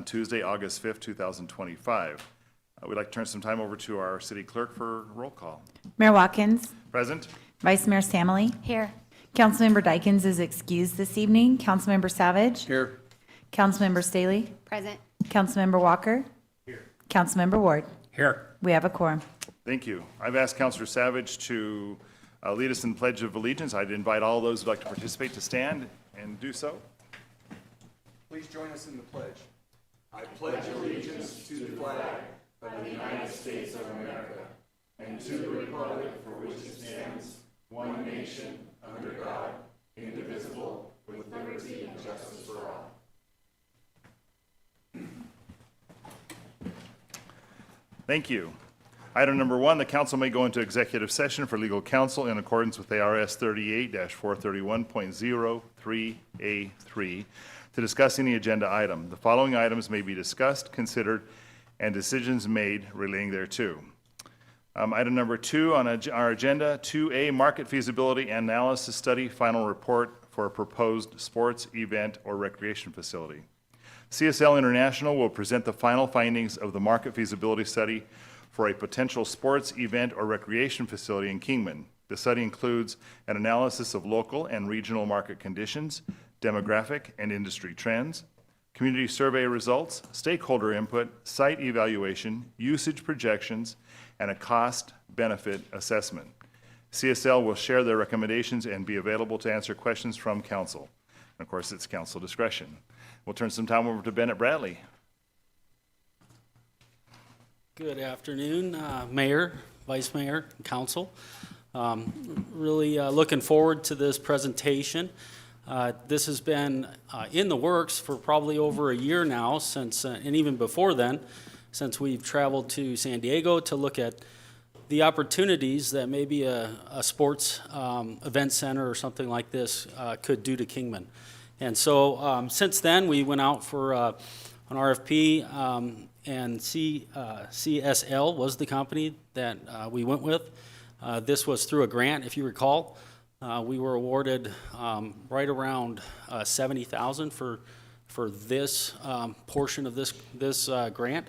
Tuesday, August 5th, 2025. We'd like to turn some time over to our city clerk for roll call. Mayor Watkins. Present. Vice Mayor Samily. Here. Councilmember Dykens is excused this evening. Councilmember Savage. Here. Councilmember Staley. Present. Councilmember Walker. Here. Councilmember Ward. Here. We have a quorum. Thank you. I've asked Councilor Savage to lead us in the Pledge of Allegiance. I'd invite all those who'd like to participate to stand and do so. Please join us in the pledge. I pledge allegiance to the flag of the United States of America and to the republic for which it stands, one nation, under God, indivisible, with liberty and justice for all. Thank you. Item number 1, the council may go into executive session for legal counsel in accordance with ARS 38-431.03A3 to discuss any agenda item. The following items may be discussed, considered, and decisions made relating thereto. Item number 2 on our agenda, 2A, market feasibility analysis study, final report for a proposed sports, event, or recreation facility. CSL International will present the final findings of the market feasibility study for a potential sports, event, or recreation facility in Kingman. The study includes an analysis of local and regional market conditions, demographic and industry trends, community survey results, stakeholder input, site evaluation, usage projections, and a cost-benefit assessment. CSL will share their recommendations and be available to answer questions from council. And of course, it's council discretion. We'll turn some time over to Bennett Bradley. Good afternoon, Mayor, Vice Mayor, and Council. Really looking forward to this presentation. This has been in the works for probably over a year now, since, and even before then, since we've traveled to San Diego to look at the opportunities that maybe a sports event center or something like this could do to Kingman. And so since then, we went out for an RFP, and CSL was the company that we went with. This was through a grant, if you recall. We were awarded right around $70,000 for this portion of this grant.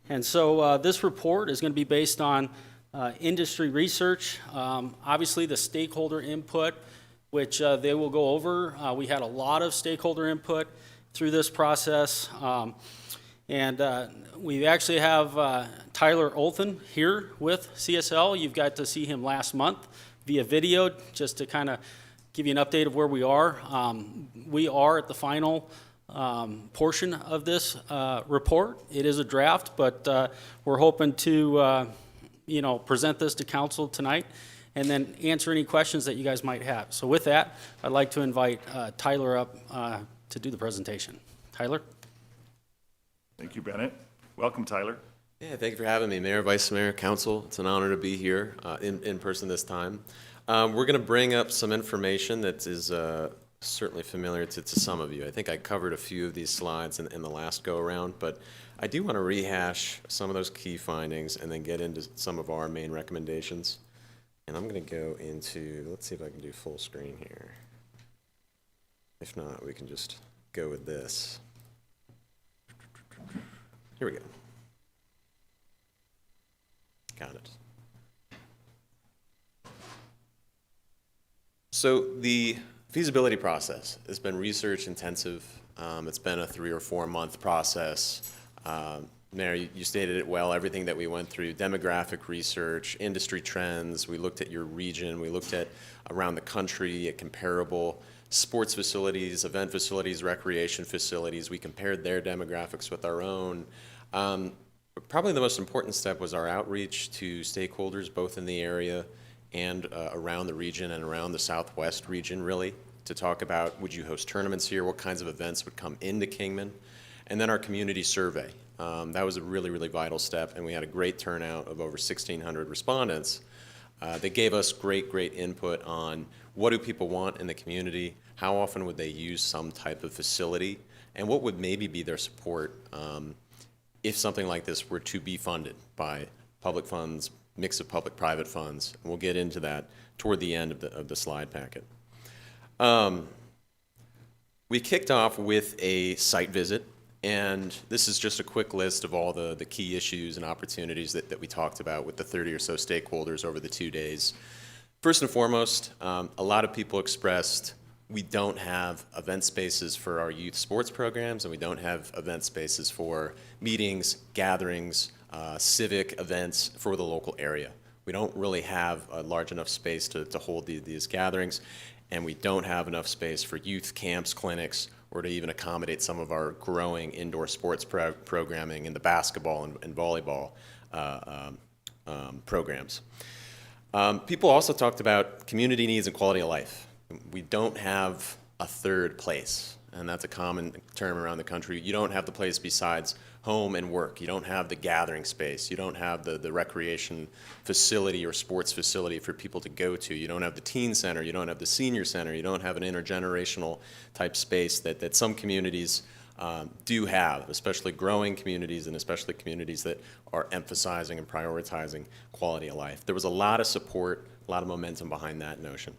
And so this report is going to be based on industry research, obviously the stakeholder input, which they will go over. We had a lot of stakeholder input through this process. And we actually have Tyler Olthen here with CSL. You've got to see him last month via video, just to kind of give you an update of where we are. We are at the final portion of this report. It is a draft, but we're hoping to present this to council tonight and then answer any questions that you guys might have. So with that, I'd like to invite Tyler up to do the presentation. Tyler? Thank you, Bennett. Welcome, Tyler. Yeah, thank you for having me, Mayor, Vice Mayor, Council. It's an honor to be here in person this time. We're going to bring up some information that is certainly familiar to some of you. I think I covered a few of these slides in the last go-around, but I do want to rehash some of those key findings and then get into some of our main recommendations. And I'm going to go into, let's see if I can do full screen here. If not, we can just go with this. Here we go. Got it. So the feasibility process has been research intensive. It's been a 3 or 4 month process. Mary, you stated it well, everything that we went through, demographic research, industry trends, we looked at your region, we looked at around the country at comparable sports facilities, event facilities, recreation facilities. We compared their demographics with our own. Probably the most important step was our outreach to stakeholders, both in the area and around the region and around the Southwest region, really, to talk about, would you host tournaments here? What kinds of events would come into Kingman? And then our community survey. That was a really, really vital step, and we had a great turnout of over 1,600 respondents. They gave us great input on what do people want in the community, how often would they use some type of facility, and what would maybe be their support if something like this were to be funded by public funds, mix of public-private funds. And we'll get into that toward the end of the slide packet. We kicked off with a site visit And this is just a quick list of all the key issues and opportunities that we talked about with the 30 or so stakeholders over the 2 days. First and foremost, a lot of people expressed we don't have event spaces for our youth sports programs, and we don't have event spaces for meetings, gatherings, civic events for the local area. We don't really have a large enough space to hold these gatherings, and we don't have enough space for youth camps, clinics, or to even accommodate some of our growing indoor sports programming in the basketball and volleyball programs. People also talked about community needs and quality of life. We don't have a third place, and that's a common term around the country. You don't have the place besides home and work. You don't have the gathering space. You don't have the recreation facility or sports facility for people to go to. You don't have the teen center. You don't have the senior center. You don't have an intergenerational type space that some communities do have, especially growing communities and especially communities that are emphasizing and prioritizing quality of life. There was a lot of support, a lot of momentum behind that notion.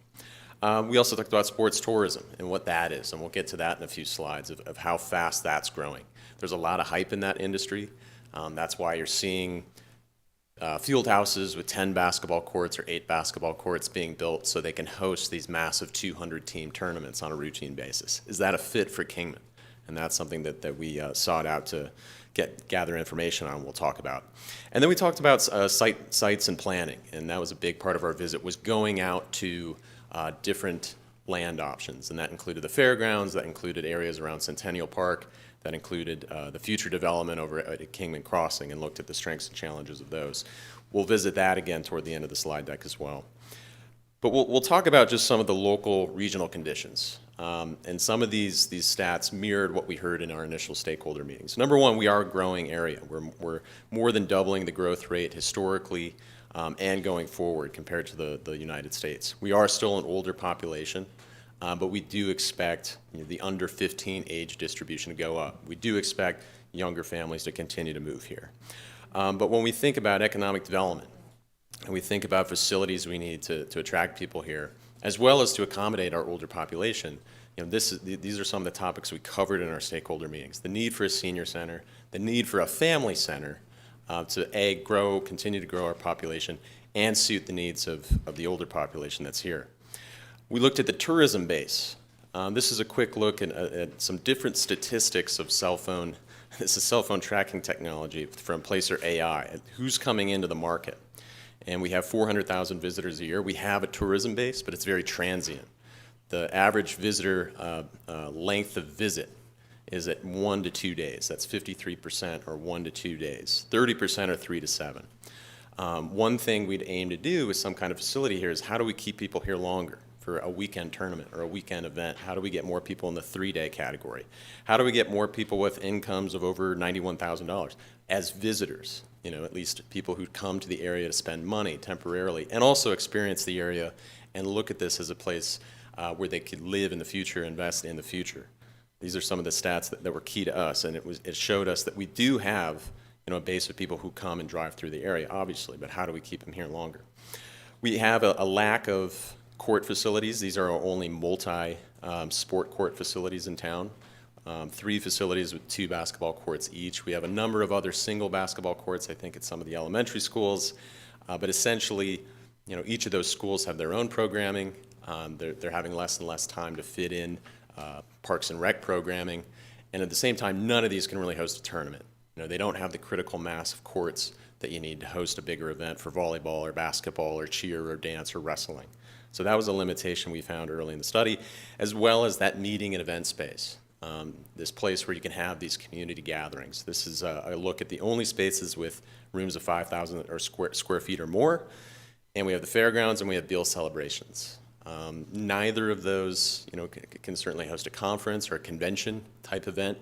We also talked about sports tourism and what that is, and we'll get to that in a few slides of how fast that's growing. There's a lot of hype in that industry. That's why you're seeing field houses with 10 basketball courts or 8 basketball courts being built so they can host these massive 200-team tournaments on a routine basis. Is that a fit for Kingman? And that's something that we sought out to gather information on, we'll talk about. And then we talked about sites and planning, and that was a big part of our visit, was going out to different land options, and that included the fairgrounds, that included areas around Centennial Park, that included the future development over at Kingman Crossing, and looked at the strengths and challenges of those. We'll visit that again toward the end of the slide deck as well. But we'll talk about just some of the local regional conditions. And some of these stats mirrored what we heard in our initial stakeholder meetings. Number one, we are a growing area. We're more than doubling the growth rate historically and going forward compared to the United States. We are still an older population, but we do expect the under 15 age distribution to go up. We do expect younger families to continue to move here. But when we think about economic development, and we think about facilities we need to attract people here, as well as to accommodate our older population, these are some of the topics we covered in our stakeholder meetings. The need for a senior center, the need for a family center to continue to grow our population and suit the needs of the older population that's here. We looked at the tourism base. This is a quick look at some different statistics of cell phone. This is cell phone tracking technology from Placer AI. Who's coming into the market? And we have 400,000 visitors a year. We have a tourism base, but it's very transient. The average visitor length of visit is at 1 to 2 days. That's 53%, or 1 to 2 days. 30% are 3 to 7. One thing we'd aim to do with some kind of facility here is how do we keep people here longer for a weekend tournament or a weekend event? How do we get more people in the 3-day category? How do we get more people with incomes of over $91,000 as visitors? At least people who come to the area to spend money temporarily and also experience the area and look at this as a place where they could live in the future, invest in the future. These are some of the stats that were key to us, and it showed us that we do have a base of people who come and drive through the area, obviously, but how do we keep them here longer? We have a lack of court facilities. These are our only multi-sport court facilities in town. 3 facilities with 2 basketball courts each. We have a number of other single basketball courts, I think, at some of the elementary schools. But essentially, each of those schools have their own programming. They're having less and less time to fit in Parks and Rec programming. And at the same time, none of these can really host a tournament. They don't have the critical mass of courts that you need to host a bigger event for volleyball or basketball or cheer or dance or wrestling. So that was a limitation we found early in the study, as well as that meeting and event space. This place where you can have these community gatherings. This is a look at the only spaces with rooms of 5,000 or square feet or more, and we have the fairgrounds and we have Beale celebrations. Neither of those, can certainly host a conference or a convention type event,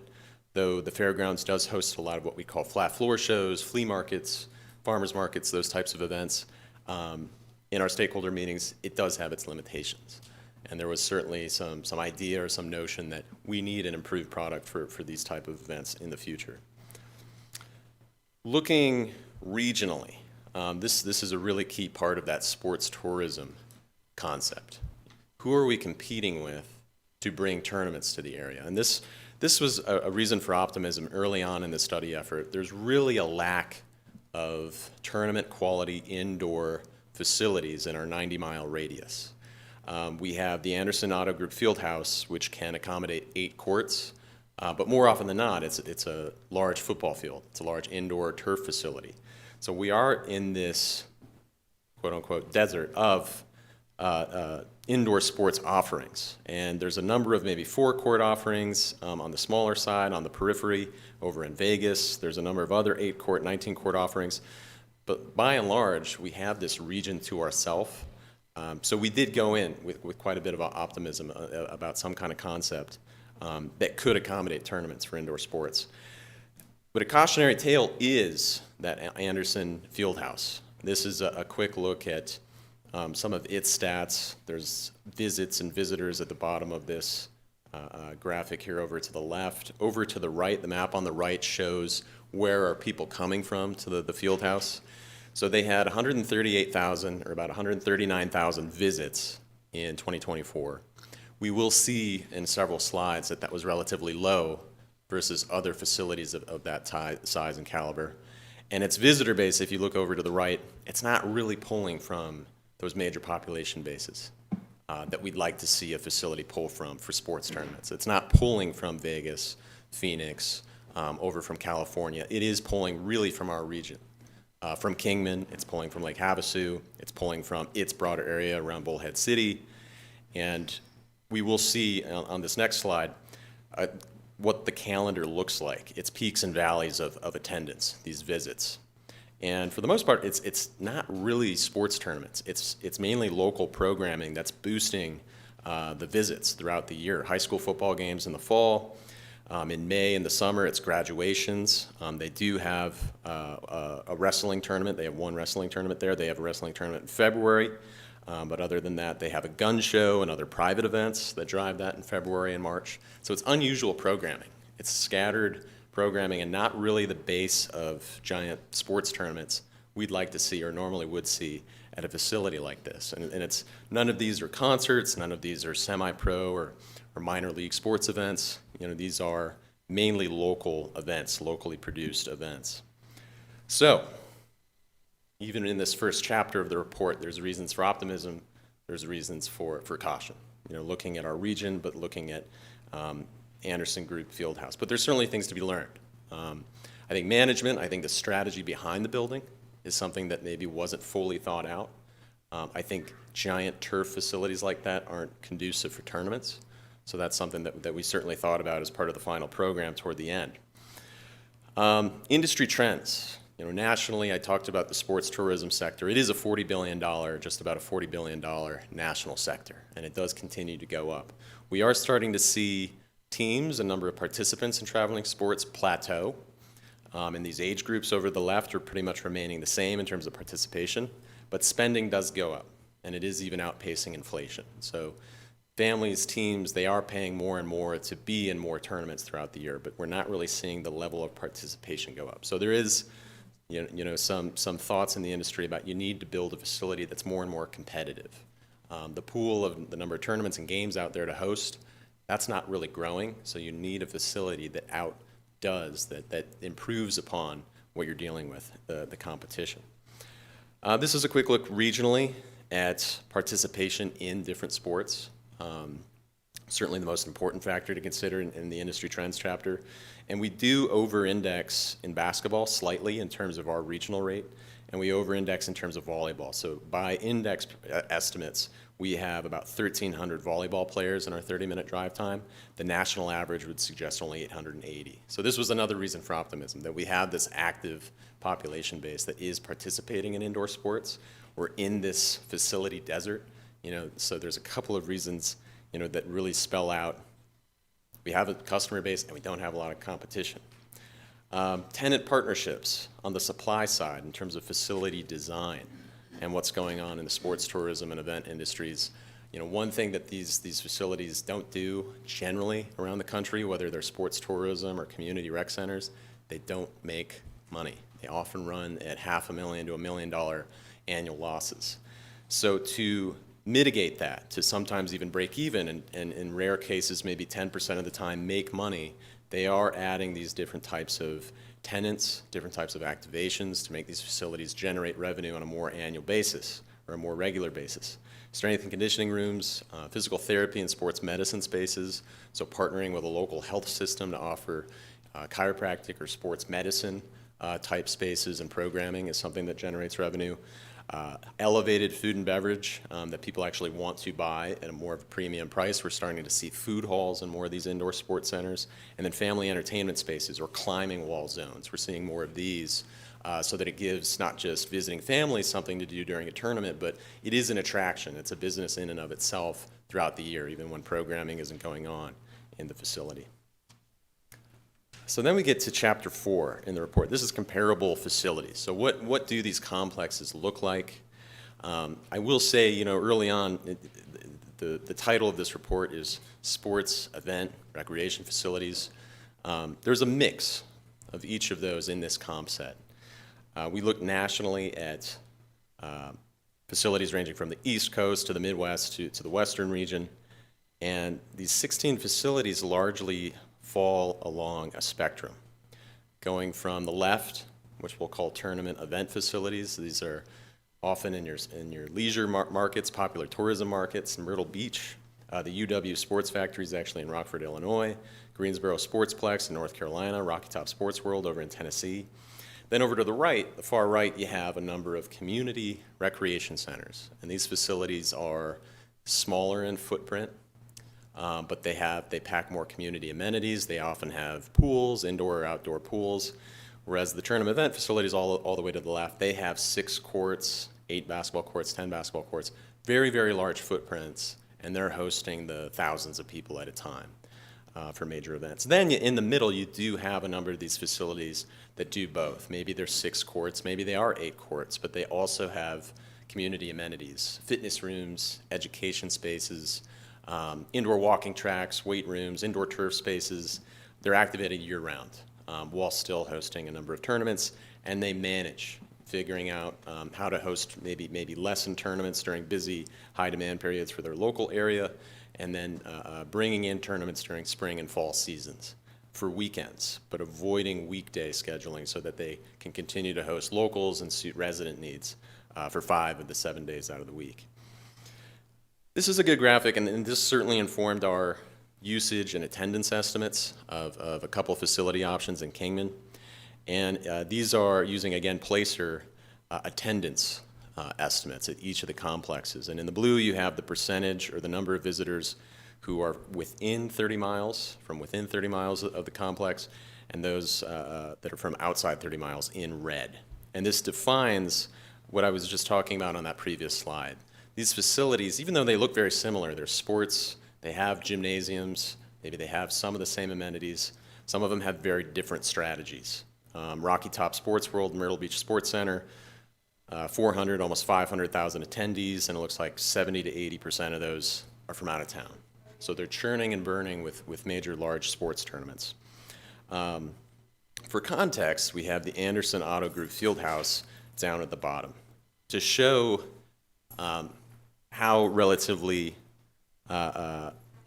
though the fairgrounds does host a lot of what we call flat floor shows, flea markets, farmers markets, those types of events. In our stakeholder meetings, it does have its limitations. And there was certainly some idea or some notion that we need an improved product for these type of events in the future. Looking regionally, this is a really key part of that sports tourism concept. Who are we competing with to bring tournaments to the area? And this This was a reason for optimism early on in the study effort. There's really a lack of tournament quality indoor facilities in our 90-mile radius. We have the Anderson Auto Group Fieldhouse, which can accommodate 8 courts, but more often than not, it's a large football field. It's a large indoor turf facility. So we are in this quote-unquote desert of indoor sports offerings. And there's a number of maybe 4-court offerings on the smaller side, on the periphery, over in Vegas. There's a number of other 8-court, 19-court offerings. But by and large, we have this region to ourselves. So we did go in with quite a bit of optimism about some kind of concept that could accommodate tournaments for indoor sports. But a cautionary tale is that Anderson Fieldhouse. This is a quick look at some of its stats. There's visits and visitors at the bottom of this graphic here over to the left. Over to the right, the map on the right shows where are people coming from to the field house. So they had 138,000 or about 139,000 visits in 2024. We will see in several slides that that was relatively low versus other facilities of that size and caliber. And its visitor base, if you look over to the right, it's not really pulling from those major population bases that we'd like to see a facility pull from for sports tournaments. It's not pulling from Vegas, Phoenix, over from California. It is pulling really from our region. From Kingman, it's pulling from Lake Havasu, it's pulling from its broader area around Bullhead City. And we will see on this next slide what the calendar looks like. It's peaks and valleys of attendance, these visits. And for the most part, it's not really sports tournaments. It's mainly local programming that's boosting the visits throughout the year. High school football games in the fall. In May, in the summer, it's graduations. They do have a wrestling tournament. They have one wrestling tournament there. They have a wrestling tournament in February. But other than that, they have a gun show and other private events that drive that in February and March. So it's unusual programming. It's scattered programming and not really the base of giant sports tournaments we'd like to see or normally would see at a facility like this. And it's none of these are concerts, none of these are semi-pro or minor league sports events. You know, these are mainly local events, locally produced events. So, even in this first chapter of the report, there's reasons for optimism, there's reasons for caution. You know, looking at our region, but looking at Anderson Group Fieldhouse. But there's certainly things to be learned. I think management, I think the strategy behind the building is something that maybe wasn't fully thought out. I think giant turf facilities like that aren't conducive for tournaments. So that's something that we certainly thought about as part of the final program toward the end. Industry trends. You know, nationally, I talked about the sports tourism sector. It is a $40 billion, just about a $40 billion national sector, and it does continue to go up. We are starting to see teams, a number of participants in traveling sports plateau. And these age groups over the left are pretty much remaining the same in terms of participation, but spending does go up, and it is even outpacing inflation. So families, teams, they are paying more and more to be in more tournaments throughout the year, but we're not really seeing the level of participation go up. So there is some thoughts in the industry about you need to build a facility that's more and more competitive. The pool of the number of tournaments and games out there to host, that's not really growing, so you need a facility that outdoes, that improves upon what you're dealing with, the competition. This is a quick look regionally at participation in different sports. Certainly the most important factor to consider in the industry trends chapter. And we do over-index in basketball slightly in terms of our regional rate, and we over-index in terms of volleyball. So by index estimates, we have about 1,300 volleyball players in our 30-minute drive time. The national average would suggest only 880. So this was another reason for optimism, that we have this active population base that is participating in indoor sports. We're in this facility desert, so there's a couple of reasons, that really spell out we have a customer base and we don't have a lot of competition. Tenant partnerships on the supply side in terms of facility design and what's going on in the sports tourism and event industries. One thing that these facilities don't do generally around the country, whether they're sports tourism or community rec centers, they don't make money. They often run at $500,000 to $1 million annual losses. So to mitigate that to sometimes even break even, and in rare cases, maybe 10% of the time make money. They are adding these different types of tenants, different types of activations to make these facilities generate revenue on a more annual basis or a more regular basis. Strength and conditioning rooms, physical therapy and sports medicine spaces, so partnering with a local health system to offer chiropractic or sports medicine type spaces and programming is something that generates revenue. Elevated food and beverage that people actually want to buy at a more of a premium price. We're starting to see food halls in more of these indoor sports centers. And then family entertainment spaces or climbing wall zones. We're seeing more of these so that it gives not just visiting families something to do during a tournament, but it is an attraction. It's a business in and of itself throughout the year, even when programming isn't going on in the facility. So then we get to chapter 4 in the report. This is comparable facilities. So what do these complexes look like? I will say, early on, the title of this report is Sports, Event, Recreation Facilities. There's a mix of each of those in this comp set. We look nationally at facilities ranging from the East Coast to the Midwest to the Western region. And these 16 facilities largely fall along a spectrum, going from the left, which we'll call tournament event facilities. These are often in your leisure markets, popular tourism markets in Myrtle Beach. The UW Sports Factory is actually in Rockford, Illinois. Greensboro Sportsplex in North Carolina. Rocky Top Sports World over in Tennessee. Then over to the right, the far right, you have a number of community recreation centers. And these facilities are smaller in footprint, but they pack more community amenities. They often have pools, indoor or outdoor pools. Whereas the tournament event facilities all the way to the left, they have 6 courts, 8 basketball courts, 10 basketball courts, very, very large footprints, and they're hosting the thousands of people at a time for major events. Then in the middle, you do have a number of these facilities that do both. Maybe there's 6 courts, maybe they are 8 courts, but they also have community amenities, fitness rooms, education spaces, indoor walking tracks, weight rooms, indoor turf spaces. They're activated year-round while still hosting a number of tournaments, and they manage figuring out how to host maybe lesson tournaments during busy, high-demand periods for their local area, and then bringing in tournaments during spring and fall seasons for weekends, but avoiding weekday scheduling so that they can continue to host locals and suit resident needs for 5 of the 7 days out of the week. This is a good graphic, and this certainly informed our usage and attendance estimates of a couple facility options in Kingman. And these are using, again, placer attendance estimates at each of the complexes. And in the blue, you have the percentage or the number of visitors who are within 30 miles, from within 30 miles of the complex, and those that are from outside 30 miles in red. And this defines what I was just talking about on that previous slide. These facilities, even though they look very similar, they're sports, they have gymnasiums, maybe they have some of the same amenities, some of them have very different strategies. Rocky Top Sports World, Myrtle Beach Sports Center, 400, almost 500,000 attendees, and it looks like 70 to 80% of those are from out of town. So they're churning and burning with major large sports tournaments. For context, we have the Anderson Auto Group Fieldhouse down at the bottom to show how relatively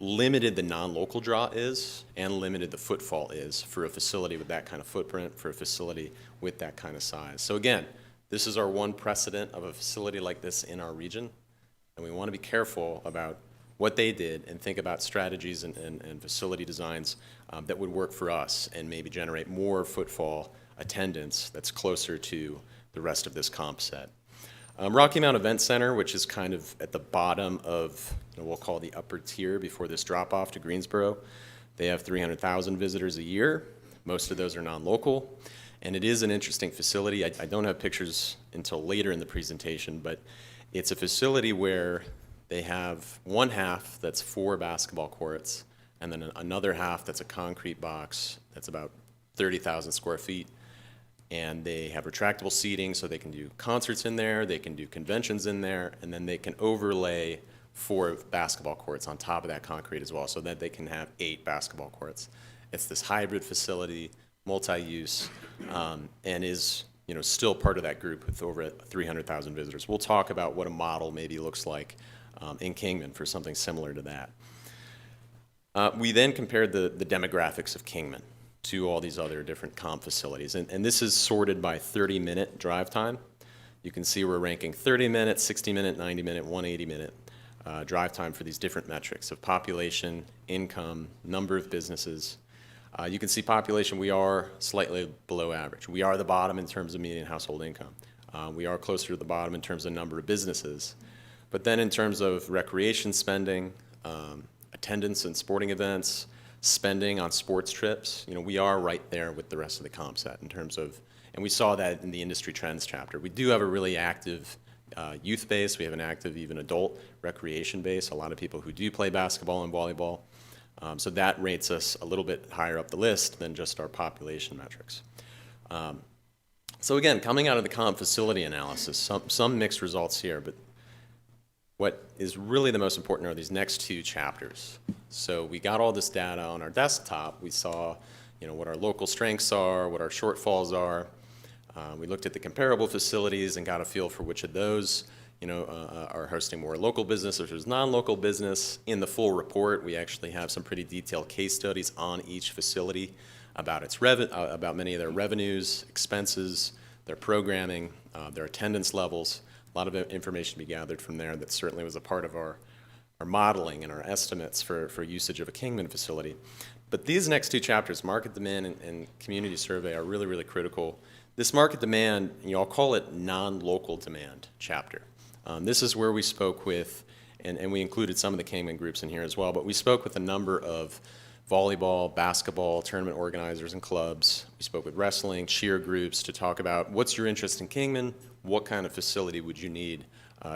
limited the non-local draw is and limited the footfall is for a facility with that kind of footprint, for a facility with that kind of size. So again, this is our one precedent of a facility like this in our region, and we want to be careful about what they did and think about strategies and facility designs that would work for us and maybe generate more footfall attendance that's closer to the rest of this comp set. Rocky Mount Event Center, which is kind of at the bottom of, we'll call the upper tier before this drop-off to Greensboro. They have 300,000 visitors a year. Most of those are non-local. And it is an interesting facility. I don't have pictures until later in the presentation, but it's a facility where they have one half that's 4 basketball courts, and then another half that's a concrete box that's about 30,000 square feet. And they have retractable seating, so they can do concerts in there, they can do conventions in there, and then they can overlay 4 basketball courts on top of that concrete as well, so that they can have 8 basketball courts. It's this hybrid facility, multi-use, and is still part of that group with over 300,000 visitors. We'll talk about what a model maybe looks like in Kingman for something similar to that. We then compared the demographics of Kingman to all these other different comp facilities. And this is sorted by 30-minute drive time. You can see we're ranking 30-minute, 60-minute, 90-minute, 180-minute drive time for these different metrics of population, income, number of businesses. You can see population, we are slightly below average. We are the bottom in terms of median household income. We are closer to the bottom in terms of number of businesses. But then in terms of recreation spending, attendance in sporting events, spending on sports trips, we are right there with the rest of the comp set in terms of, and we saw that in the industry trends chapter. We do have a really active youth base. We have an active, even adult recreation base. A lot of people who do play basketball and volleyball. So that rates us a little bit higher up the list than just our population metrics. So again, coming out of the comp facility analysis, some mixed results here, but what is really the most important are these next two chapters. So we got all this data on our desktop. We saw, what our local strengths are, what our shortfalls are. We looked at the comparable facilities and got a feel for which of those, are hosting more local business versus non-local business. In the full report, we actually have some pretty detailed case studies on each facility about about many of their revenues, expenses, their programming, their attendance levels. A lot of information to be gathered from there that certainly was a part of our modeling and our estimates for usage of a Kingman facility. But these next two chapters, market demand and community survey, are really, really critical. This market demand, I'll call it non-local demand chapter. This is where we spoke with, and we included some of the Kingman groups in here as well, but we spoke with a number of volleyball, basketball, tournament organizers and clubs. We spoke with wrestling, cheer groups to talk about what's your interest in Kingman, what kind of facility would you need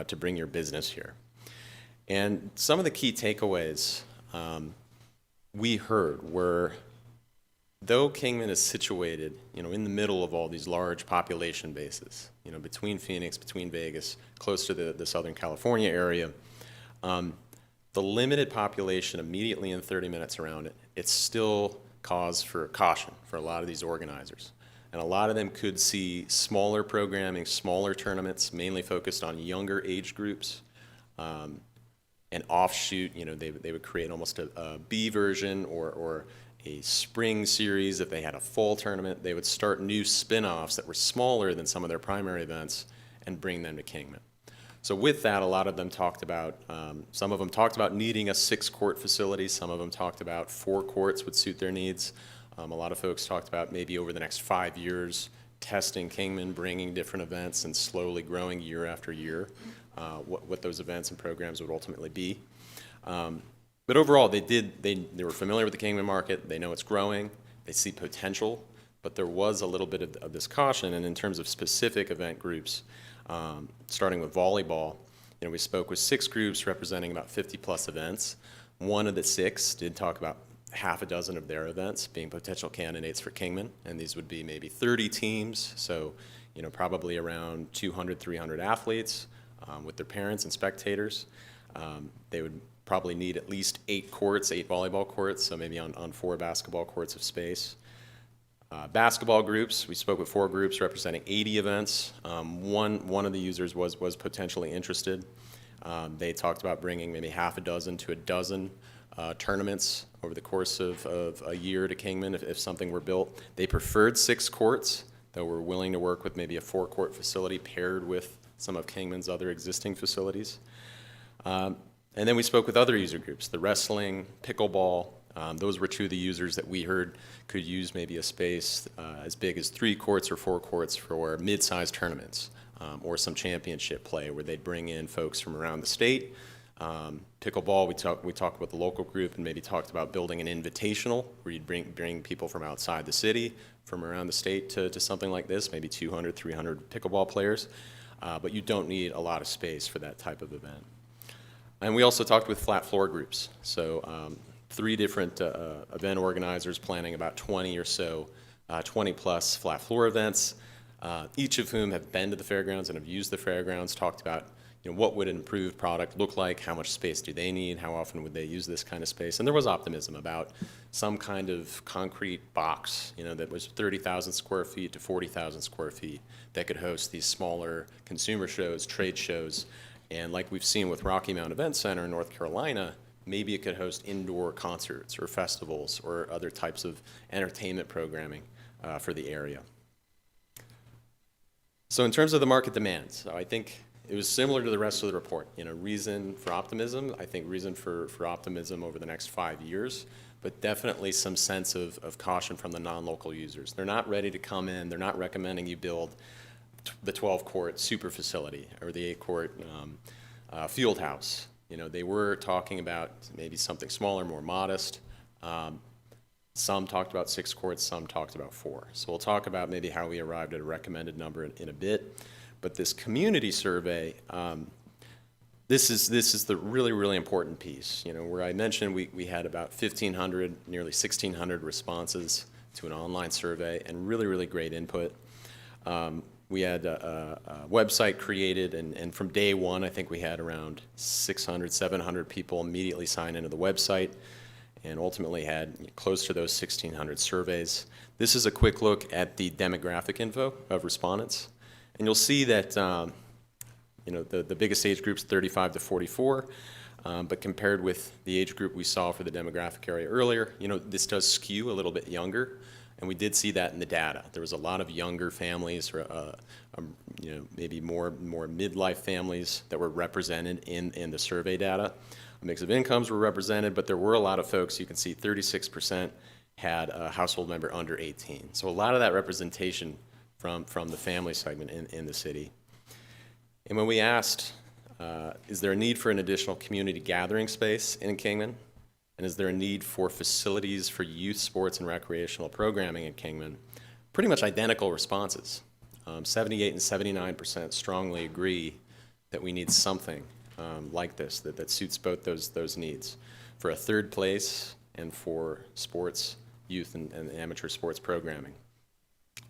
to bring your business here. And some of the key takeaways we heard were, though Kingman is situated, in the middle of all these large population bases, between Phoenix, between Vegas, close to the Southern California area, the limited population immediately in 30 minutes around it, it's still cause for caution for a lot of these organizers. And a lot of them could see smaller programming, smaller tournaments, mainly focused on younger age groups. An offshoot, they would create almost a B version or a spring series. If they had a fall tournament, they would start new spin-offs that were smaller than some of their primary events and bring them to Kingman. So with that, a lot of them talked about, some of them talked about needing a 6-court facility. Some of them talked about 4 courts would suit their needs. A lot of folks talked about maybe over the next 5 years, testing Kingman, bringing different events and slowly growing year after year, what those events and programs would ultimately be. But overall, they were familiar with the Kingman market. They know it's growing. They see potential, but there was a little bit of this caution. And in terms of specific event groups, starting with volleyball, we spoke with 6 groups representing about 50+ events. One of the 6 did talk about half a dozen of their events being potential candidates for Kingman, and these would be maybe 30 teams, so probably around 200, 300 athletes with their parents and spectators. They would probably need at least 8 courts, 8 volleyball courts, so maybe on 4 basketball courts of space. Basketball groups, we spoke with 4 groups representing 80 events. One of the users was potentially interested. They talked about bringing maybe half a dozen to a dozen tournaments over the course of a year to Kingman if something were built. They preferred 6 courts, though were willing to work with maybe a 4-court facility paired with some of Kingman's other existing facilities. And then we spoke with other user groups, the wrestling, pickleball. Those were 2 of the users that we heard could use maybe a space as big as 3 courts or 4 courts for mid-sized tournaments or some championship play where they'd bring in folks from around the state. Pickleball, we talked with the local group and maybe talked about building an invitational where you'd bring people from outside the city, from around the state to something like this, maybe 200, 300 pickleball players. But you don't need a lot of space for that type of event. And we also talked with flat floor groups. So 3 different event organizers planning about 20 or so, 20+ flat floor events, each of whom have been to the fairgrounds and have used the fairgrounds, talked about what would an improved product look like, how much space do they need, how often would they use this kind of space. And there was optimism about some kind of concrete box, that was 30,000 square feet to 40,000 square feet that could host these smaller consumer shows, trade shows, And like we've seen with Rocky Mount Event Center in North Carolina, maybe it could host indoor concerts or festivals or other types of entertainment programming for the area. So in terms of the market demand, so I think it was similar to the rest of the report. Reason for optimism, I think reason for optimism over the next 5 years, but definitely some sense of caution from the non-local users. They're not ready to come in. They're not recommending you build the 12-court super facility or the 8-court field house. They were talking about maybe something smaller, more modest. Some talked about 6 courts, some talked about 4. So we'll talk about maybe how we arrived at a recommended number in a bit. But this community survey, this is the really, really important piece. Where I mentioned we had about 1,500, nearly 1,600 responses to an online survey, and really, really great input. We had a website created, and from day one, I think we had around 600, 700 people immediately sign into the website, and ultimately had close to those 1,600 surveys. This is a quick look at the demographic info of respondents, and you'll see that the biggest age group's 35 to 44, but compared with the age group we saw for the demographic area earlier, this does skew a little bit younger. And we did see that in the data. There was a lot of younger families, or maybe more midlife families that were represented in the survey data. A mix of incomes were represented, but there were a lot of folks. You can see 36% had a household member under 18. So a lot of that representation from the family segment in the city. And when we asked, is there a need for an additional community gathering space in Kingman? And is there a need for facilities for youth sports and recreational programming in Kingman? Pretty much identical responses. 78 and 79% strongly agree that we need something like this that suits both those needs for a third place and for sports, youth, and amateur sports programming.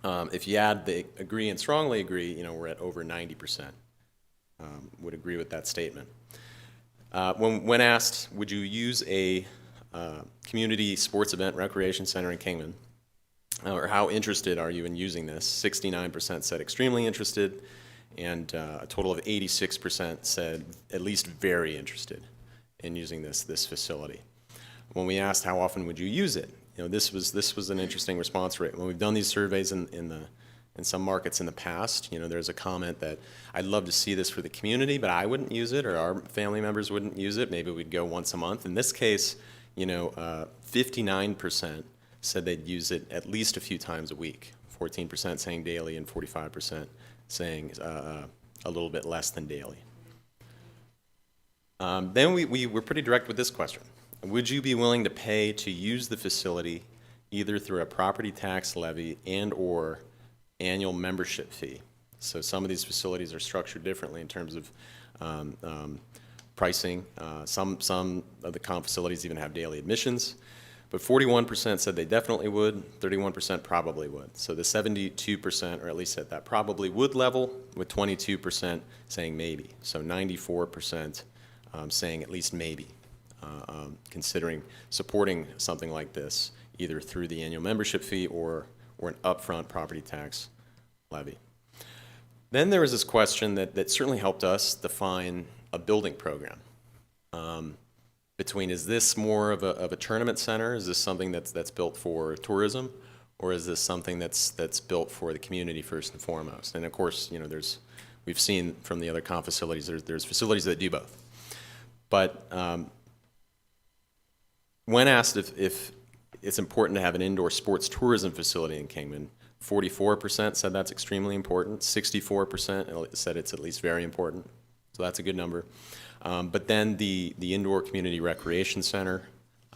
If you add the agree and strongly agree, we're at over 90%. Would agree with that statement. When asked, would you use a community sports event recreation center in Kingman, or how interested are you in using this? 69% said extremely interested, and a total of 86% said at least very interested in using this theFacility. When we asked how often would you use it, this was an interesting response rate. When we've done these surveys in some markets in the past, there's a comment that I'd love to see this for the community, but I wouldn't use it, or our family members wouldn't use it. Maybe we'd go once a month. In this case, 59% said they'd use it at least a few times a week, 14% saying daily, and 45% saying a little bit less than daily. Then we were pretty direct with this question. Would you be willing to pay to use the facility either through a property tax levy and or annual membership fee? So some of these facilities are structured differently in terms of pricing. Some of the comp facilities even have daily admissions, but 41% said they definitely would, 31% probably would. So the 72%, or at least at that probably would level, with 22% saying maybe. So 94% saying at least maybe, considering supporting something like this, either through the annual membership fee or an upfront property tax levy. Then there was this question that certainly helped us define a building program. Between, is this more of a tournament center? Is this something that's built for tourism, or is this something that's built for the community first and foremost? And of course, we've seen from the other comp facilities, there's facilities that do both. But when asked if it's important to have an indoor sports tourism facility in Kingman, 44% said that's extremely important. 64% said it's at least very important. So that's a good number. But then the indoor community recreation center,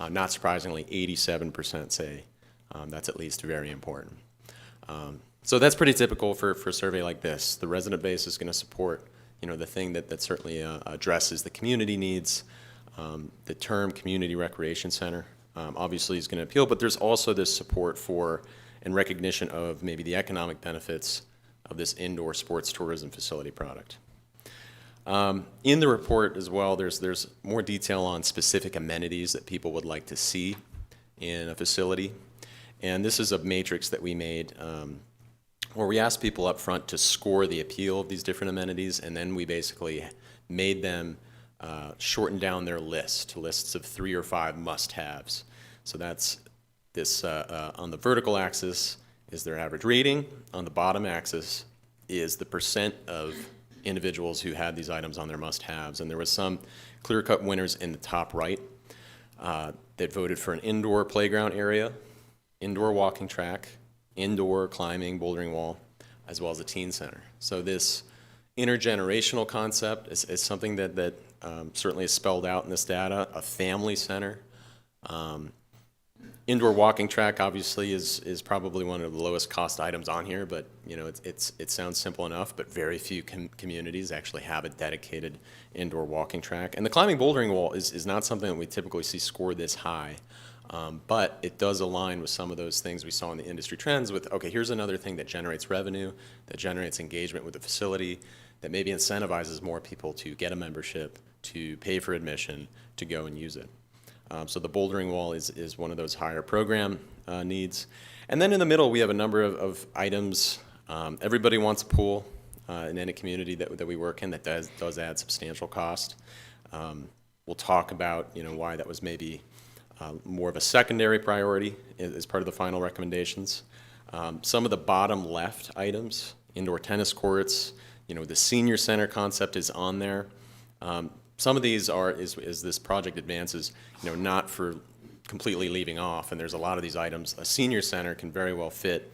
not surprisingly, 87% say that's at least very important. So that's pretty typical for a survey like this. The resident base is going to support the thing that certainly addresses the community needs. The term community recreation center obviously is going to appeal, but there's also this support for and recognition of maybe the economic benefits of this indoor sports tourism facility product. In the report as well, there's more detail on specific amenities that people would like to see in a facility. And this is a matrix that we made where we asked people up front to score the appeal of these different amenities, and then we basically made them shorten down their list to lists of 3 or 5 must-haves. So that's this, on the vertical axis is their average rating. On the bottom axis is the percent of individuals who had these items on their must-haves. And there was some clear-cut winners in the top right that voted for an indoor playground area, indoor walking track, indoor climbing, bouldering wall, as well as a teen center. So this intergenerational concept is something that certainly is spelled out in this data. A family center. Indoor walking track obviously is probably one of the lowest cost items on here, but you know it sounds simple enough, but very few communities actually have a dedicated indoor walking track. And the climbing bouldering wall is not something that we typically see score this high, but it does align with some of those things we saw in the industry trends with, okay, here's another thing that generates revenue, that generates engagement with the facility, that maybe incentivizes more people to get a membership, to pay for admission, to go and use it. So the bouldering wall is one of those higher program needs. And then in the middle, we have a number of items. Everybody wants a pool in any community that we work in that does add substantial cost. We'll talk about why that was maybe more of a secondary priority as part of the final recommendations. Some of the bottom left items, indoor tennis courts, the senior center concept is on there. Some of these are, as this project advances, not for completely leaving off, and there's a lot of these items. A senior center can very well fit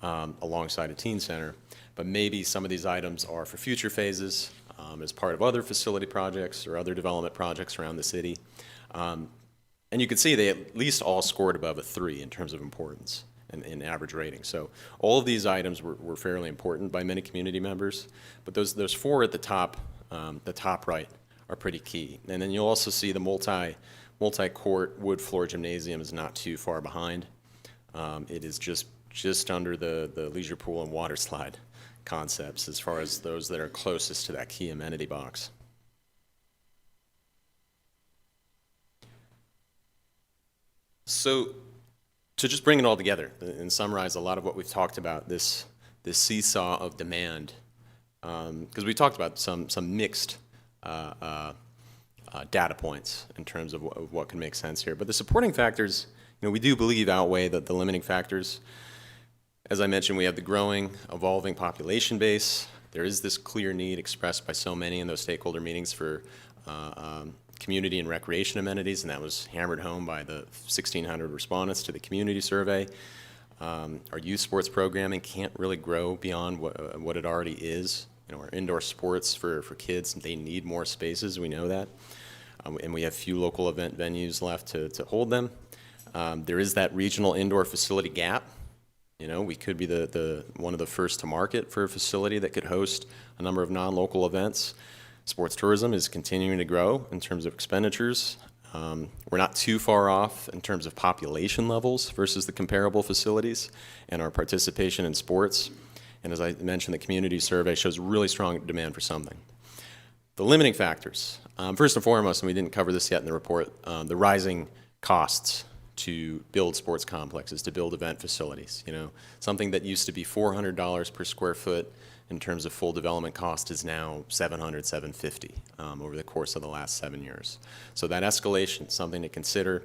alongside a teen center, but maybe some of these items are for future phases as part of other facility projects or other development projects around the city. And you can see they at least all scored above a 3 in terms of importance in average rating. So all of these items were fairly important by many community members, but those 4 at the top right, are pretty key. And then you'll also see the multi-court wood floor gymnasium is not too far behind. It is just under the leisure pool and water slide concepts as far as those that are closest to that key amenity box. So to just bring it all together and summarize a lot of what we've talked about, this seesaw of demand, because we talked about some mixed data points in terms of what can make sense here. But the supporting factors, we do believe outweigh the limiting factors. As I mentioned, we have the growing, evolving population base. There is this clear need expressed by so many in those stakeholder meetings for community and recreation amenities, and that was hammered home by the 1,600 respondents to the community survey. Our youth sports programming can't really grow beyond what it already is. Our indoor sports for kids, they need more spaces, we know that. And we have few local event venues left to hold them. There is that regional indoor facility gap. We could be one of the first to market for a facility that could host a number of non-local events. Sports tourism is continuing to grow in terms of expenditures. We're not too far off in terms of population levels versus the comparable facilities and our participation in sports. And as I mentioned, the community survey shows really strong demand for something. The limiting factors, first and foremost, and we didn't cover this yet in the report, the rising costs to build sports complexes, to build event facilities. Something that used to be $400 per square foot in terms of full development cost is now $700, $750 over the course of the last 7 years. So that escalation is something to consider.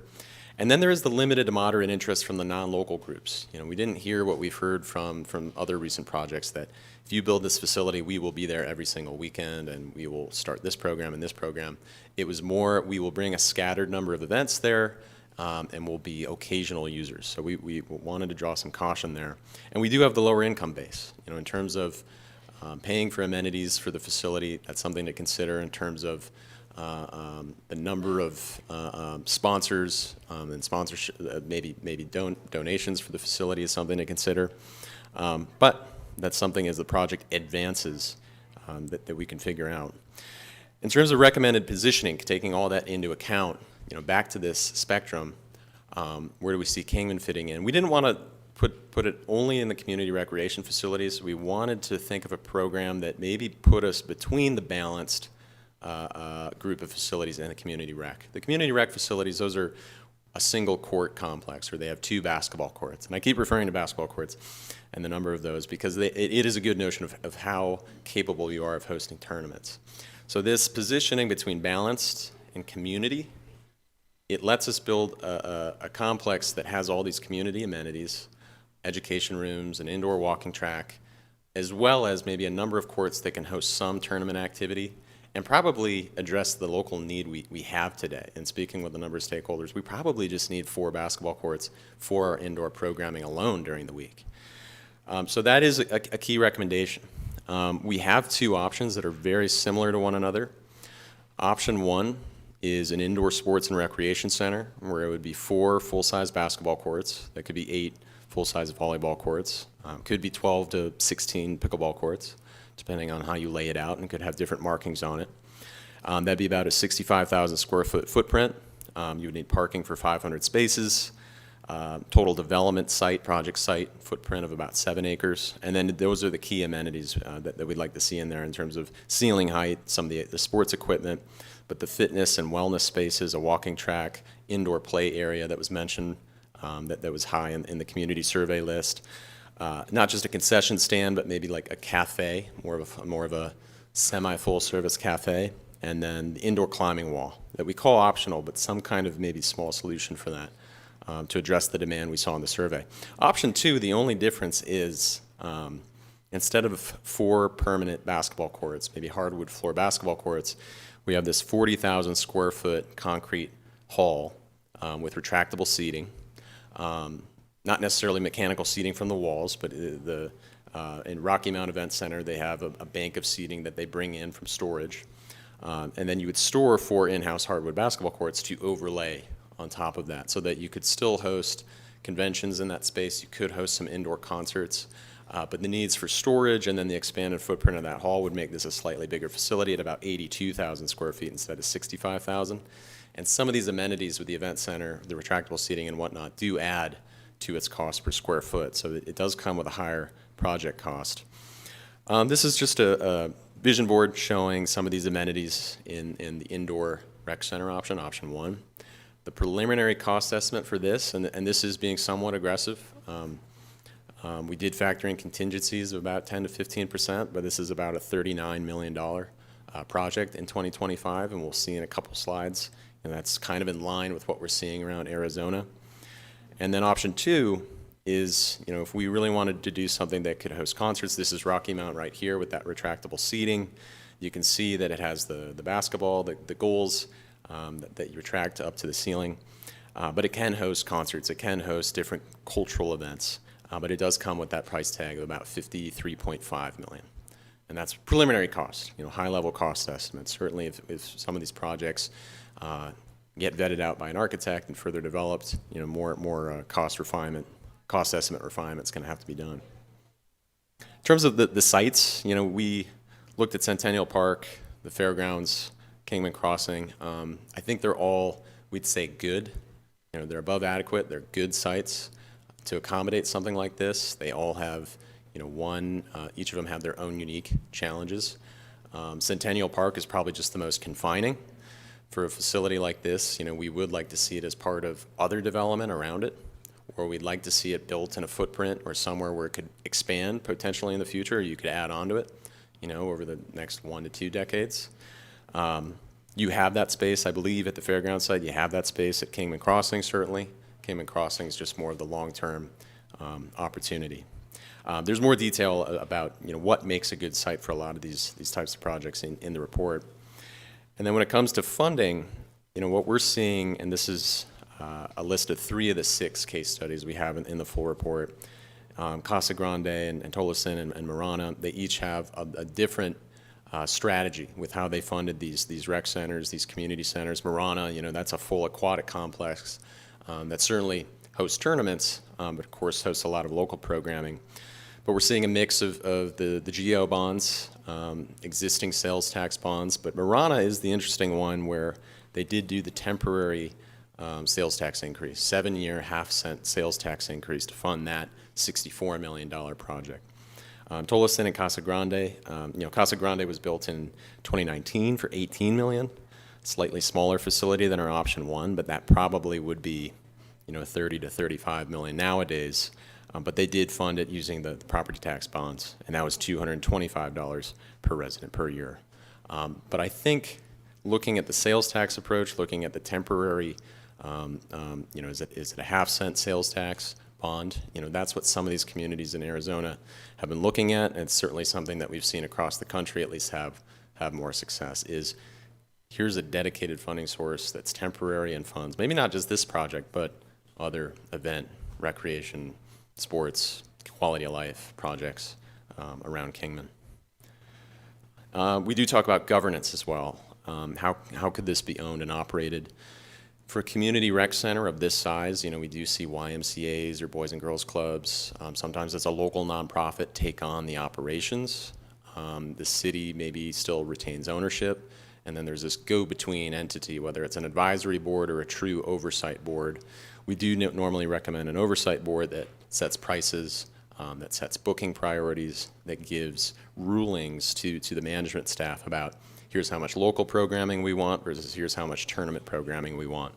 And then there is the limited to moderate interest from the non-local groups. We didn't hear what we've heard from other recent projects, that if you build this facility, we will be there every single weekend and we will start this program and this program. It was more, we will bring a scattered number of events there and we'll be occasional users. So we wanted to draw some caution there. And we do have the lower income base. In terms of paying for amenities for the facility, that's something to consider in terms of the number of sponsors and sponsorship, maybe donations for the facility is something to consider. But that's something as the project advances that we can figure out. In terms of recommended positioning, taking all that into account, back to this spectrum, where do we see Kingman fitting in? We didn't want to put it only in the community recreation facilities. We wanted to think of a program that maybe put us between the balanced group of facilities and the community rec. The community rec facilities, those are a single court complex where they have 2 basketball courts. And I keep referring to basketball courts and the number of those because it is a good notion of how capable you are of hosting tournaments. So this positioning between balanced and community, it lets us build a complex that has all these community amenities, education rooms, an indoor walking track, as well as maybe a number of courts that can host some tournament activity and probably address the local need we have today. And speaking with a number of stakeholders, we probably just need 4 basketball courts for our indoor programming alone during the week. So that is a key recommendation. We have 2 options that are very similar to one another. Option 1 is an indoor sports and recreation center where it would be 4 full-size basketball courts. That could be 8 full-size volleyball courts. Could be 12 to 16 pickleball courts, depending on how you lay it out, and could have different markings on it. That'd be about a 65,000 square foot footprint. You would need parking for 500 spaces. Total development site, project site footprint of about 7 acres. And then those are the key amenities that we'd like to see in there in terms of ceiling height, some of the sports equipment, but the fitness and wellness spaces, a walking track, indoor play area that was mentioned, that was high in the community survey list. Not just a concession stand, but maybe like a cafe, more of a semi-full service cafe, and then the indoor climbing wall that we call optional, but some kind of maybe small solution for that to address the demand we saw in the survey. Option 2, the only difference is instead of 4 permanent basketball courts, maybe hardwood floor basketball courts, we have this 40,000 square foot concrete hall with retractable seating. Not necessarily mechanical seating from the walls, but in Rocky Mount Event Center, they have a bank of seating that they bring in from storage. And then you would store 4 in-house hardwood basketball courts to overlay on top of that so that you could still host conventions in that space. You could host some indoor concerts. But the needs for storage and then the expanded footprint of that hall would make this a slightly bigger facility at about 82,000 square feet instead of 65,000. And some of these amenities with the event center, the retractable seating and whatnot, do add to its cost per square foot. So it does come with a higher project cost. This is just a vision board showing some of these amenities in the indoor rec center option, option 1. The preliminary cost estimate for this, and this is being somewhat aggressive, we did factor in contingencies of about 10 to 15%, but this is about a $39 million project in 2025, and we'll see in a couple slides, and that's kind of in line with what we're seeing around Arizona. And then option 2 is, if we really wanted to do something that could host concerts, this is Rocky Mount right here with that retractable seating. You can see that it has the basketball, the goals that you retract up to the ceiling. But it can host concerts, it can host different cultural events, but it does come with that price tag of about $53.5 million. And that's preliminary cost, high-level cost estimates. Certainly if some of these projects get vetted out by an architect and further developed, more cost estimate refinement is going to have to be done. In terms of the sites, we looked at Centennial Park, the Fairgrounds, Kingman Crossing. I think they're all, we'd say, good. They're above adequate. They're good sites to accommodate something like this. They all have, each of them have their own unique challenges. Centennial Park is probably just the most confining. For a facility like this, we would like to see it as part of other development around it, or we'd like to see it built in a footprint or somewhere where it could expand potentially in the future, or you could add on to it, over the next 1 to 2 decades. You have that space, I believe, at the fairground site. You have that space at Kingman Crossing, certainly. Kingman Crossing is just more of the long-term opportunity. There's more detail about what makes a good site for a lot of these types of projects in the report. And then when it comes to funding, what we're seeing, and this is a list of 3 of the 6 case studies we have in the full report. Casa Grande and Tolleson and Marana, they each have a different strategy with how they funded these rec centers, these community centers. Marana, that's a full aquatic complex that certainly hosts tournaments, but of course hosts a lot of local programming. But we're seeing a mix of the GO bonds, existing sales tax bonds, but Marana is the interesting one where they did do the temporary sales tax increase, 7-year half-cent sales tax increase to fund that $64 million project. Tolleson and Casa Grande, Casa Grande was built in 2019 for $18 million, slightly smaller facility than our option 1, but that probably would be, $30 to $35 million nowadays. But they did fund it using the property tax bonds, and that was $225 per resident per year. But I think looking at the sales tax approach, looking at the temporary, is it a half-cent sales tax bond? That's what some of these communities in Arizona have been looking at, and it's certainly something that we've seen across the country at least have more success, is here's a dedicated funding source that's temporary and funds, maybe not just this project, but other event, recreation, sports, quality of life projects around Kingman. We do talk about governance as well. How could this be owned and operated? For a community rec center of this size, we do see YMCAs or Boys and Girls Clubs. Sometimes it's a local nonprofit take on the operations. The city maybe still retains ownership, and then there's this go-between entity, whether it's an advisory board or a true oversight board. We do normally recommend an oversight board that sets prices, that sets booking priorities, that gives rulings to the management staff about here's how much local programming we want versus here's how much tournament programming we want.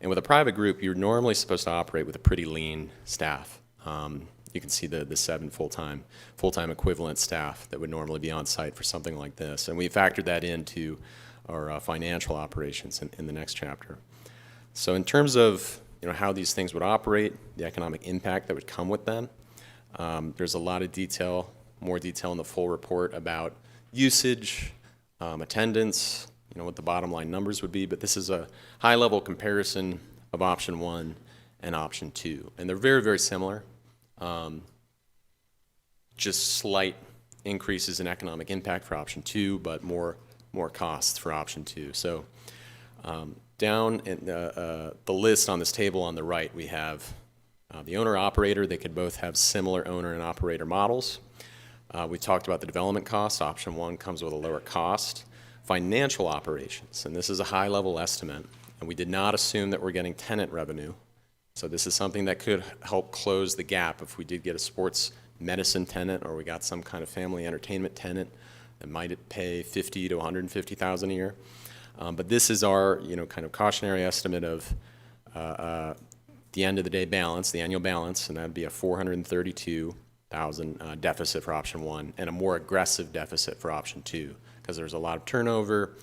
And with a private group, you're normally supposed to operate with a pretty lean staff. You can see the 7 full-time equivalent staff that would normally be on site for something like this. And we factored that into our financial operations in the next chapter. So in terms of how these things would operate, the economic impact that would come with them, there's a lot of detail, more detail in the full report about usage, attendance, what the bottom line numbers would be, but this is a high-level comparison of option 1 and option 2. And they're very, very similar, just slight increases in economic impact for option 2, but more costs for option 2. So down in the list on this table on the right, we have the owner-operator. They could both have similar owner and operator models. We talked about the development costs. Option 1 comes with a lower cost. Financial operations, and this is a high-level estimate, and we did not assume that we're getting tenant revenue. So this is something that could help close the gap if we did get a sports medicine tenant or we got some kind of family entertainment tenant that might pay $50,000 to $150,000 a year. But this is our kind of cautionary estimate of the end of the day balance, the annual balance, and that would be a $432,000 deficit for option 1 and a more aggressive deficit for option 2 because there's a lot of turnover.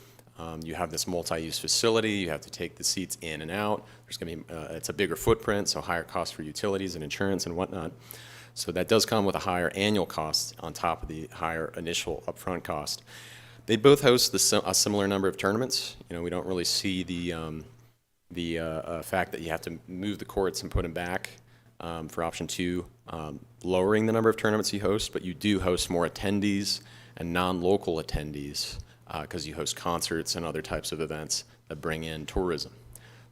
You have this multi-use facility. You have to take the seats in and out. There's going to be it's a bigger footprint, so higher cost for utilities and insurance and whatnot. So that does come with a higher annual cost on top of the higher initial upfront cost. They both host a similar number of tournaments. We don't really see the fact that you have to move the courts and put them back for option 2, lowering the number of tournaments you host, but you do host more attendees and non-local attendees because you host concerts and other types of events that bring in tourism.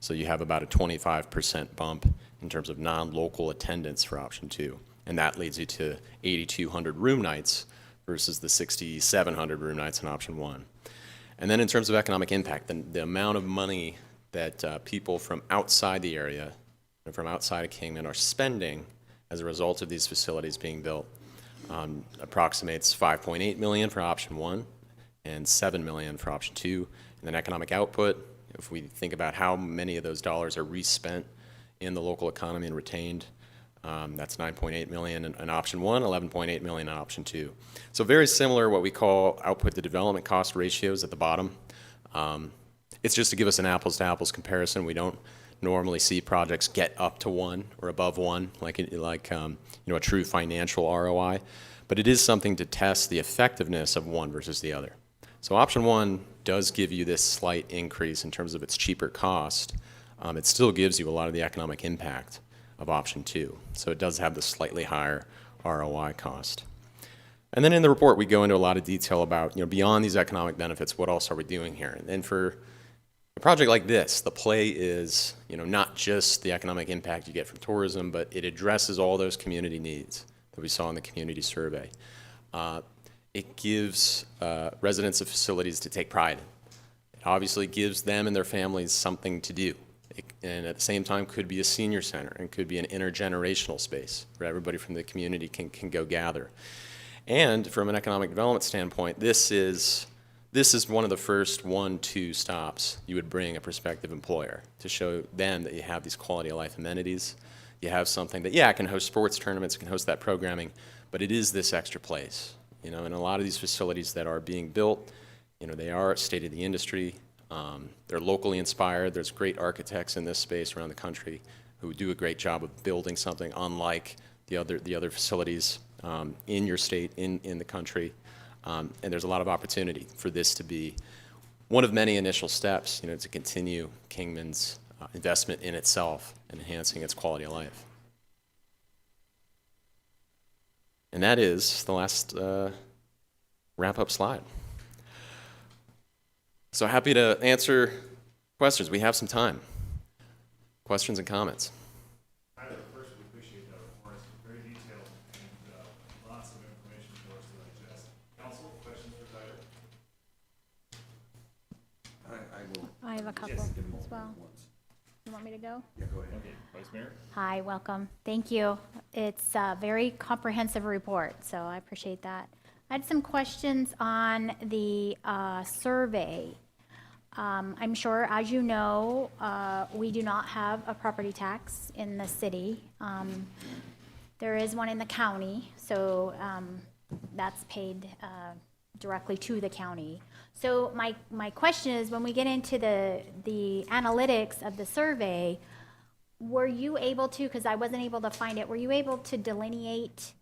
So you have about a 25% bump in terms of non-local attendance for option 2, and that leads you to 8,200 room nights versus the 6,700 room nights in option 1. And then in terms of economic impact, the amount of money that people from outside the area and from outside of Kingman are spending as a result of these facilities being built approximates $5.8 million for option 1 and $7 million for option 2. And then economic output, if we think about how many of those dollars are respent in the local economy and retained, that's $9.8 million in option 1, $11.8 million in option 2. So very similar, what we call output to development cost ratios at the bottom. It's just to give us an apples-to-apples comparison. We don't normally see projects get up to 1 or above 1, like a true financial ROI. But it is something to test the effectiveness of one versus the other. So option 1 does give you this slight increase in terms of its cheaper cost. It still gives you a lot of the economic impact of option 2. So it does have the slightly higher ROI cost. And then in the report, we go into a lot of detail about, beyond these economic benefits, what else are we doing here? And for a project like this, the play is, not just the economic impact you get from tourism, but it addresses all those community needs that we saw in the community survey. It gives residents of facilities to take pride in. It obviously gives them and their families something to do. And at the same time could be a senior center and could be an intergenerational space where everybody from the community can go gather. And from an economic development standpoint, this is one of the first 1-2 stops you would bring a prospective employer to show them that you have these quality of life amenities. You have something that, it can host sports tournaments, it can host that programming, but it is this extra place. In a lot of these facilities that are being built, They are state of the industry. They're locally inspired. There's great architects in this space around the country who do a great job of building something unlike the other facilities in your state, in the country. And there's a lot of opportunity for this to be one of many initial steps, to continue Kingman's investment in itself and enhancing its quality of life. And that is the last wrap-up slide. So happy to answer questions. We have some time. Questions and comments? Tyler, first, we appreciate that report. It's very detailed and lots of information for us to digest. Council, questions for Tyler? I will. I have a couple as well. You want me to go? Yeah, go ahead. Okay, Vice Mayor? Hi, welcome. Thank you. It's a very comprehensive report, so I appreciate that. I had some questions on the survey. I'm sure, as you know, we do not have a property tax in the city. There is one in the county, so that's paid directly to the county. So my question is, when we get into the analytics of the survey, were you able to, because I wasn't able to find it, were you able to delineate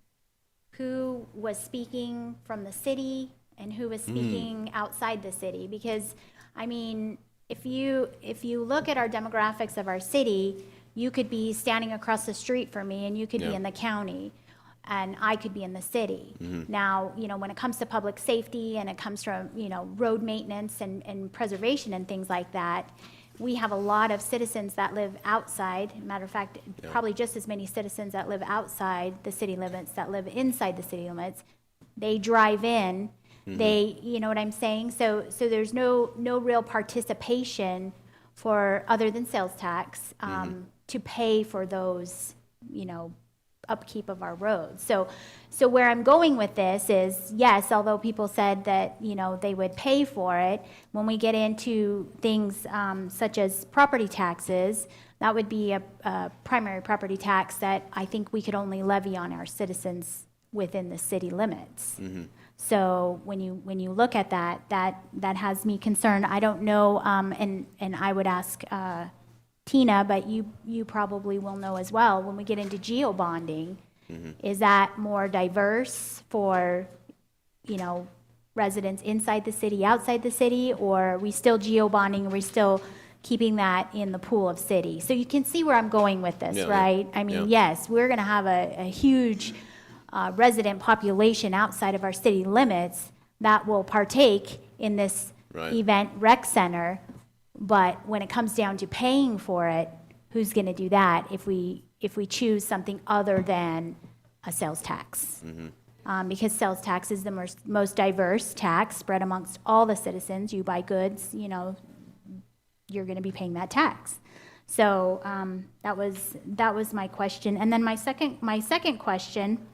who was speaking from the city and who was speaking outside the city? Because, I mean, if you look at our demographics of our city, you could be standing across the street from me and you could be in the county and I could be in the city. Now, when it comes to public safety and it comes from, road maintenance and preservation and things like that, we have a lot of citizens that live outside. Matter of fact, probably just as many citizens that live outside the city limits that live inside the city limits. They drive in. They, you know what I'm saying? So there's no real participation for, other than sales tax, to pay for those, upkeep of our roads. So where I'm going with this is, yes, although people said that, they would pay for it, when we get into things such as property taxes, that would be a primary property tax that I think we could only levy on our citizens within the city limits. So when you look at that has me concerned. I don't know, and I would ask Tina, but you probably will know as well, when we get into geo-bonding, is that more diverse for, residents inside the city, outside the city, or are we still geo-bonding, are we still keeping that in the pool of city? So you can see where I'm going with this, right? I mean, yes, we're gonna have a huge resident population outside of our city limits that will partake in this event rec center. But when it comes down to paying for it, who's going to do that if we choose something other than a sales tax? Because sales tax is the most diverse tax spread amongst all the citizens. You buy goods, you're going to be paying that tax. So that was my question. And then my second question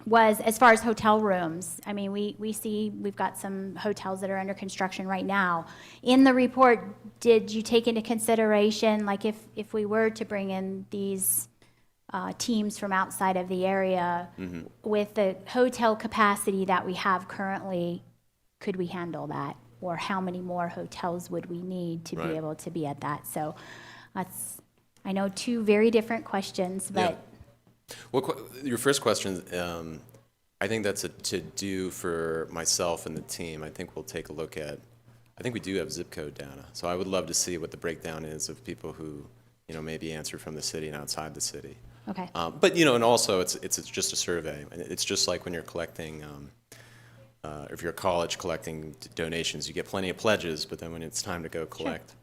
was as far as hotel rooms. I mean, we see we've got some hotels that are under construction right now. In the report, did you take into consideration, like if we were to bring in these teams from outside of the area, with the hotel capacity that we have currently, could we handle that? Or how many more hotels would we need to be able to be at that? So that's, I know, two very different questions, but Well, your first question, I think that's to do for myself and the team. I think we'll take a look at, I think we do have zip code data. So I would love to see what the breakdown is of people who, maybe answer from the city and outside the city. okay. But, and also it's just a survey. And it's just like when you're collecting, if you're a college collecting donations, you get plenty of pledges, but then when it's time to go collect,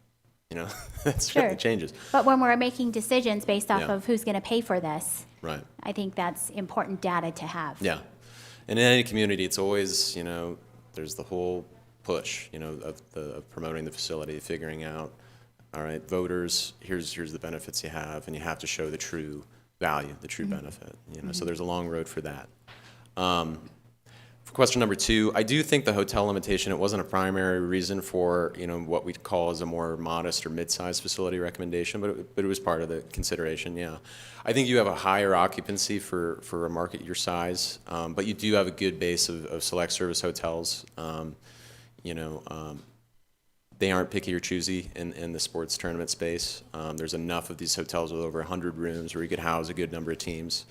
that certainly changes. But when we're making decisions based off of who's going to pay for this, Right. I think that's important data to have. Yeah. And in any community, it's always, there's the whole push, of promoting the facility, figuring out, all right, voters, here's the benefits you have, and you have to show the true value, the true benefit, So there's a long road for that. For question number 2, I do think the hotel limitation, it wasn't a primary reason for, what we'd call as a more modest or mid-sized facility recommendation, but it was part of the consideration, yeah. I think you have a higher occupancy for a market your size, but you do have a good base of select service hotels. They aren't picky or choosy in the sports tournament space. There's enough of these hotels with over 100 rooms where you could house a good number of teams.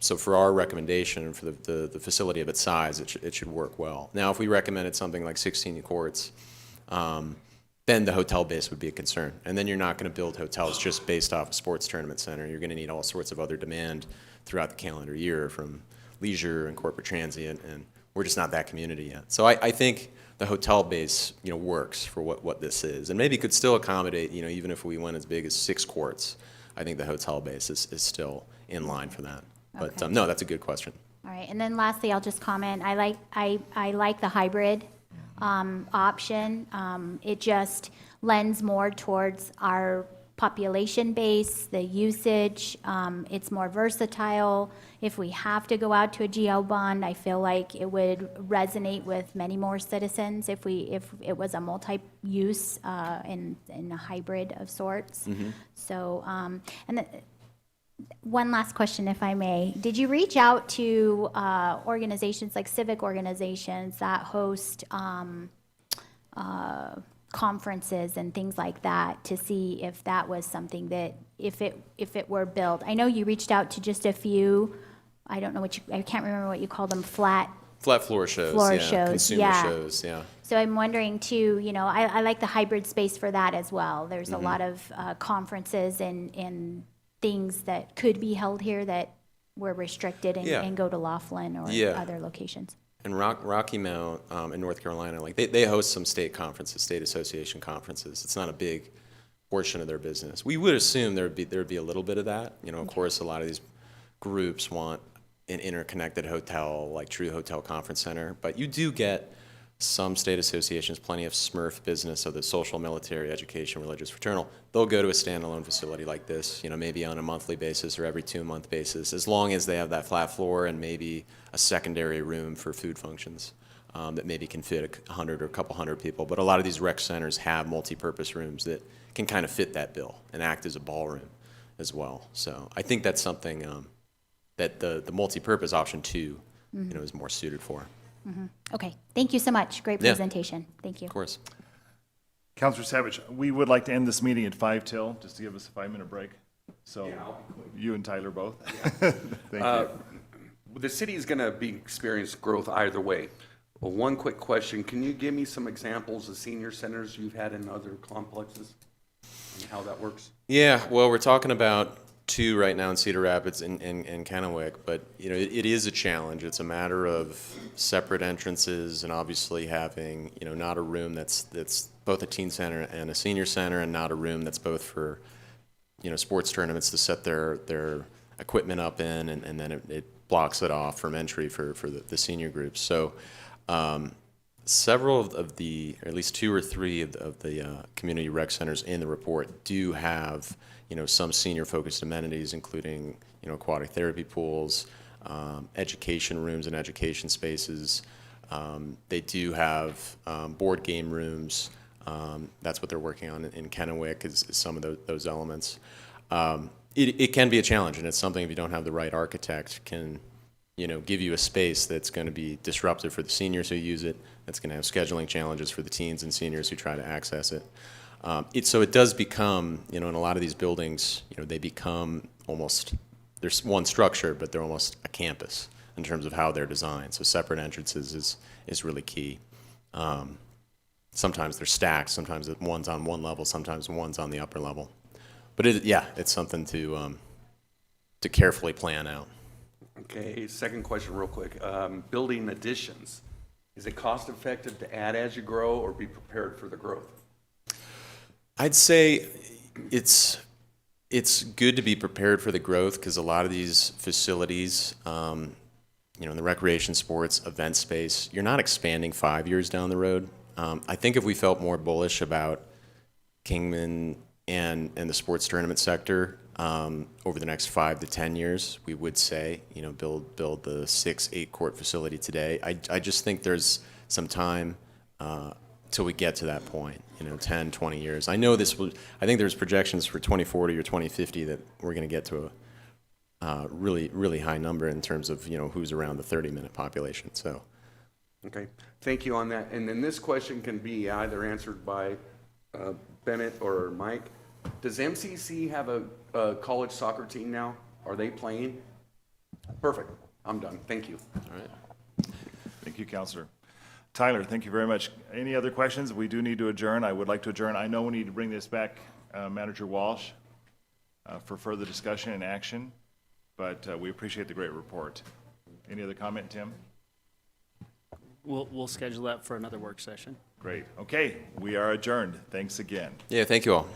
So for our recommendation, for the facility of its size, it should work well. Now, if we recommended something like 16 courts, then the hotel base would be a concern. And then you're not going to build hotels just based off a sports tournament center. You're going to need all sorts of other demand throughout the calendar year from leisure and corporate transient, and we're just not that community yet. So I think the hotel base, works for what this is, and maybe could still accommodate, even if we went as big as 6 courts, I think the hotel base is still in line for that. But Okay. no, that's a good question. All right, and then lastly, I'll just comment, I like the hybrid option. It just lends more towards our population base, the usage. It's more versatile. If we have to go out to a GL bond, I feel like it would resonate with many more citizens if it was a multi-use in a hybrid of sorts. So, one last question, if I may. Did you reach out to organizations like civic organizations that host conferences and things like that to see if that was something that, if it were built? I know you reached out to just a few, I don't know I can't remember what you call them, flat Floor shows, Floor yeah, shows, consumer yeah. shows, yeah. So I'm wondering too, I like the hybrid space for that as well. There's a lot of conferences and things that could be held here that were restricted Yeah. and go to Laughlin or Yeah. other locations. And Rocky Mount in North Carolina, like they host some state conferences, state association conferences. It's not a big portion of their business. We would assume there'd be a little bit of that. Of course, a lot of these groups want an interconnected hotel, like True Hotel Conference Center. But you do get some state associations, plenty of SMERF business, so the social, military, education, religious, fraternal. They'll go to a standalone facility like this, maybe on a monthly basis or every 2-month basis, as long as they have that flat floor and maybe a secondary room for food functions that maybe can fit 100 or a couple hundred people. But a lot of these rec centers have multi-purpose rooms that can kind of fit that bill and act as a ballroom as well. So I think that's something that the multi-purpose option 2, is more suited for. Okay, thank you so much. Great Yeah. presentation. Thank you. Of course. Counselor Savage, we would like to end this meeting at 5 till, just to give us a 5-minute break. So you and Tyler both. Thank you. The city is going to be experience growth either way. Well, one quick question, can you give me some examples of senior centers you've had in other complexes and how that works? Yeah, well, we're talking about 2 right now in Cedar Rapids and Kennewick, but it is a challenge. It's a matter of separate entrances and obviously having not a room that's both a teen center and a senior center, and not a room that's both for sports tournaments to set their equipment up in, and then it blocks it off from entry for the senior groups. So several of the, or at least 2 or 3 of the community rec centers in the report do have some senior-focused amenities, including, aquatic therapy pools, education rooms and education spaces. They do have board game rooms. That's what they're working on in Kennewick, is some of those elements. It can be a challenge, and it's something, if you don't have the right architect, can give you a space that's going to be disruptive for the seniors who use it, that's going to have scheduling challenges for the teens and seniors who try to access it. So it does become, in a lot of these buildings, they become almost, there's one structure, but they're almost a campus in terms of how they're designed. So separate entrances is really key. Sometimes they're stacked, sometimes one's on one level, sometimes one's on the upper level. But it's something to carefully plan out. Okay, second question real quick. Building additions, is it cost effective to add as you grow or be prepared for the growth? I'd say it's good to be prepared for the growth, because a lot of these facilities, in the recreation, sports, event space, you're not expanding 5 years down the road. I think if we felt more bullish about Kingman and the sports tournament sector, over the next 5 to 10 years, we would say, you know, build the 6-8 court facility today. I just think there's some time till we get to that point, you know, 10, 20 years. I think there's projections for 2040 or 2050 that we're going to get to a really, really high number in terms of, you know, who's around the 30-minute population, so. Okay, thank you on that. And then this question can be either answered by Bennett or Mike. Does MCC have a college soccer team now? Are they playing? Perfect, I'm done, thank you. All right. Thank you, Counselor. Tyler, thank you very much. Any other questions? We do need to adjourn. I would like to adjourn. I know we need to bring this back, Manager Walsh, for further discussion and action, but we appreciate the great report. Any other comment, Tim? We'll schedule that for another work session. Great. Okay, we are adjourned. Thanks again. Yeah, thank you all.